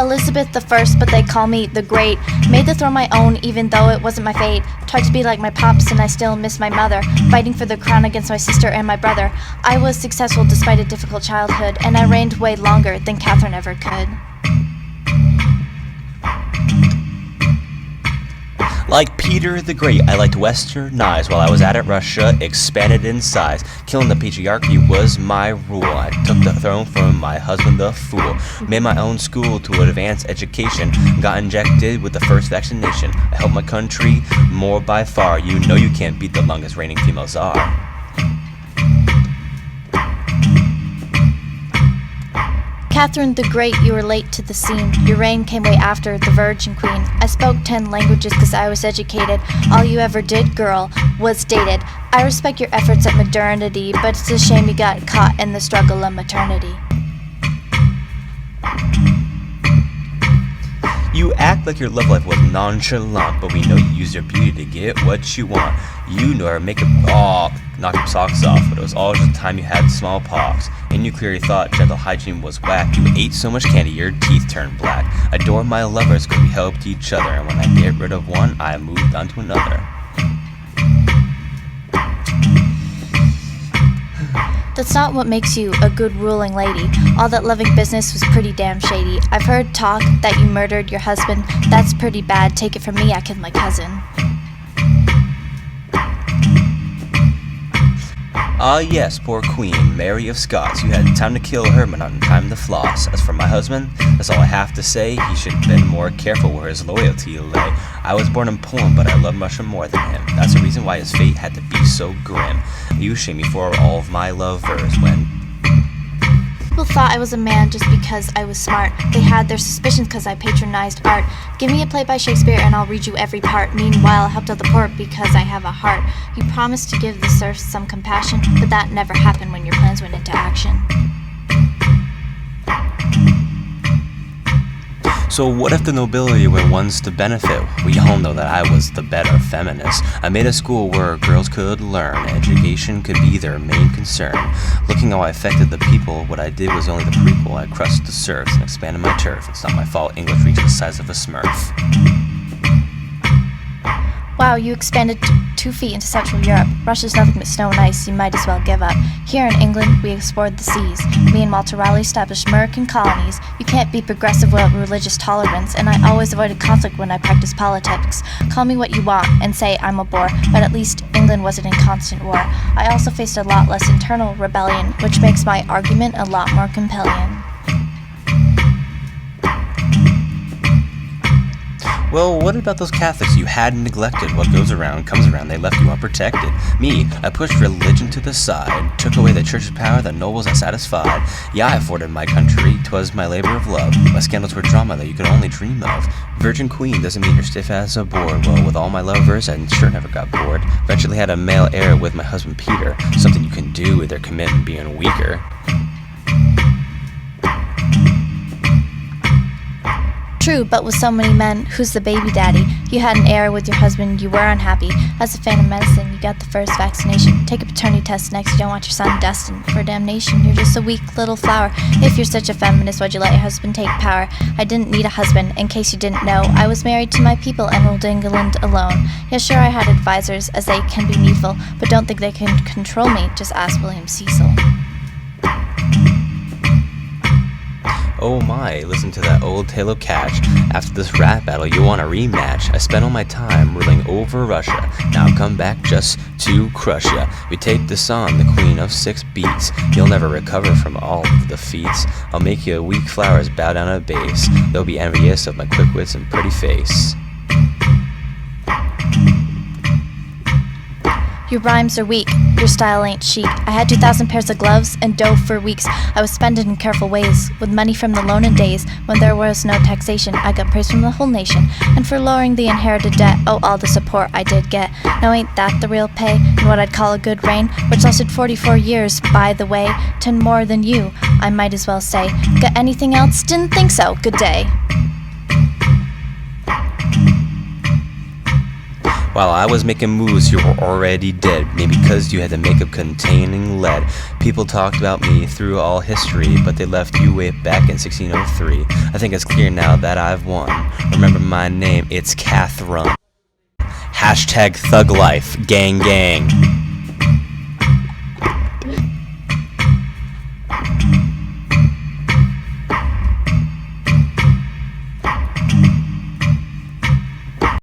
Elizabeth the First, but they call me the Great. Made the throne my own, even though it wasn't my fate. Tried to be like my pops, and I still miss my mother. Fighting for the crown against my sister and my brother. I was successful despite a difficult childhood, and I reigned way longer than Catherine ever could. Like Peter the Great, I liked westernized. While I was at it, Russia expanded in size. Killing the patriarchy was my rule. I took the throne from my husband the fool. Made my own school to advance education. Got injected with the first vaccination. I helped my country more by far. You know you can't beat the longest reigning female czar. Catherine the Great, you were late to the scene. Your reign came way after the Virgin Queen. I spoke 10 languages cause I was educated. All you ever did, girl, was dated. I respect your efforts at modernity, but it's a shame you got caught in the struggle of maternity. You act like your love life was nonchalant, but we know you use your beauty to get what you want. You know how to make it knock your socks off, but it was all just the time you had smallpox. And you clearly thought dental hygiene was whack. You ate so much candy your teeth turned black. Adore my lovers cause we helped each other, and when I get rid of one, I moved on to another. That's not what makes you a good ruling lady. All that loving business was pretty damn shady. I've heard talk that you murdered your husband. That's pretty bad. Take it from me, I killed my cousin. Ah yes, poor Queen Mary of Scots. You had time to kill her, but not in time to floss. As for my husband, that's all I have to say. He should have been more careful where his loyalty lay. I was born in Poland, but I love Russia more than him. That's the reason why his fate had to be so grim. You shame me for all of my lovers when People thought I was a man just because I was smart. They had their suspicions because I patronized art. Give me a play by Shakespeare and I'll read you every part. Meanwhile, I helped out the poor because I have a heart. You promised to give the serfs some compassion, but that never happened when your plans went into action. So what if the nobility were ones to benefit? We all know that I was the better feminist. I made a school where girls could learn. Education could be their main concern. Looking how I affected the people, what I did was only the prequel. I crushed the serfs and expanded my turf. It's not my fault English reached the size of a smurf. Wow, you expanded 2 feet into Central Europe. Russia's nothing but snow and ice, you might as well give up. Here in England, we explored the seas. Me and Walter Raleigh established American colonies. You can't be progressive without religious tolerance, and I always avoided conflict when I practiced politics. Call me what you want and say I'm a bore, but at least England wasn't in constant war. I also faced a lot less internal rebellion, which makes my argument a lot more compelling. Well, what about those Catholics you had neglected? What goes around comes around, they left you unprotected. Me, I pushed religion to the side, took away the church's power, the nobles I satisfied. Yeah, I afforded my country, 'twas my labor of love. My scandals were drama that you could only dream of. Virgin Queen doesn't mean you're stiff as a board. Well, with all my lovers, I sure never got bored. Eventually had a male heir with my husband Peter, something you can do with their commitment being weaker. True, but with so many men, who's the baby daddy? You had an heir with your husband, you were unhappy. As a fan of medicine, you got the first vaccination. Take a paternity test next, you don't want your son destined for damnation. You're just a weak little flower. If you're such a feminist, why'd you let your husband take power? I didn't need a husband, in case you didn't know. I was married to my people and ruled England alone. Yeah, sure, I had advisors, as they can be needful, but don't think they can control me, just ask William Cecil. Oh my, listen to that old tale of catch. After this rap battle, you want a rematch. I spent all my time ruling over Russia. Now I've come back just to crush ya. We take this on, the queen of 6 beats. You'll never recover from all the defeats. I'll make you weak flowers bow down at base. They'll be envious of my quick wits and pretty face. Your rhymes are weak, your style ain't chic. I had 2,000 pairs of gloves and dough for weeks. I was spending in careful ways, with money from the loanin' days. When there was no taxation, I got praise from the whole nation. And for lowering the inherited debt, oh, all the support I did get. Now ain't that the real pay, and what I'd call a good reign, which lasted 44 years, by the way. 10 more than you, I might as well say. Got anything else? Didn't think so. Good day. While I was making moves, you were already dead. Maybe because you had the makeup containing lead. People talked about me through all history, but they left you way back in 1603. I think it's clear now that I've won. Remember my name, it's Catherine. Hashtag thug life, gang gang.